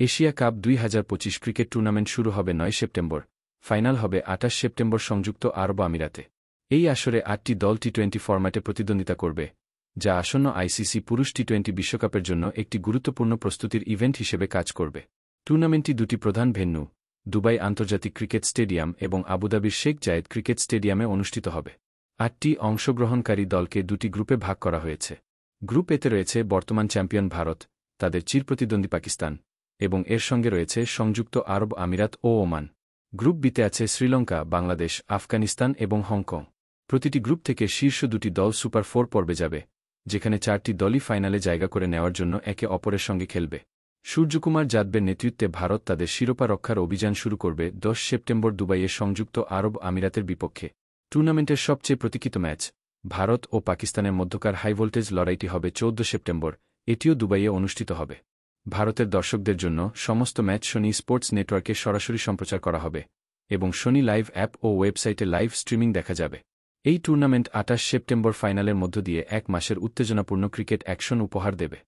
Asia cup 2025 cricket tournament শুরু হবে 9 September, final হবে 28 সেপ্টেম্বর সংযুক্ত আরব আমিরাতে। এই আসরে 8টি দল টি-20 ফরম্যাটে প্রতিদ্বন্দ্বিতা করবে, যা আসন্ন আইসিসি পুরুষ টি-20 বিশ্বকাপের জন্য একটি গুরুত্বপূর্ণ প্রস্তুতির ইভেন্ট হিসেবে কাজ করবে। টুর্নামেন্টটি দুটি প্রধান ভেন্যু, দুবাই আন্তর্জাতিক ক্রিকেট স্টেডিয়াম এবং আবুধাবির শেখ জায়েদ ক্রিকেট স্টেডিয়ামে অনুষ্ঠিত হবে। 8টি অংশগ্রহণকারী দলকে দুটি গ্রুপে ভাগ করা হয়েছে। গ্রুপ এতে রয়েছে বর্তমান চ্যাম্পিয়ন ভারত, তাদের চিরপ্রতিদ্বন্দ্বী পাকিস্তান, এবং এর সঙ্গে রয়েছে সংযুক্ত আরব আমিরাত ও ওমান। গ্রুপ বিতে আছে শ্রীলঙ্কা, বাংলাদেশ, আফগানিস্তান এবং হংকং। প্রতিটি গ্রুপ থেকে শীর্ষ দুটি দল সুপার 4 পর্বে যাবে, যেখানে 4টি দলই ফাইনালে জায়গা করে নেওয়ার জন্য একে অপরের সঙ্গে খেলবে। সূর্যকুমার যাদবের নেতৃত্বে ভারত তাদের শিরোপা রক্ষার অভিযান শুরু করবে 10 সেপ্টেম্বর দুবাইয়ে সংযুক্ত আরব আমিরাতের বিপক্ষে। টুর্নামেন্টের সবচেয়ে প্রতীক্ষিত ম্যাচ, ভারত ও পাকিস্তানের মধ্যকার হাইভোল্টেজ লড়াইটি হবে 14 সেপ্টেম্বর, এটিও দুবাইয়ে অনুষ্ঠিত হবে। ভারতের দর্শকদের জন্য সমস্ত ম্যাচ শনি স্পোর্টস নেটওয়ার্কে সরাসরি সম্প্রচার করা হবে এবং শনি লাইভ অ্যাপ ও ওয়েবসাইটে লাইভ স্ট্রিমিং দেখা যাবে। এই টুর্নামেন্ট 28 সেপ্টেম্বর ফাইনালের মধ্য দিয়ে 1 মাসের উত্তেজনাপূর্ণ ক্রিকেট অ্যাকশন উপহার দেবে।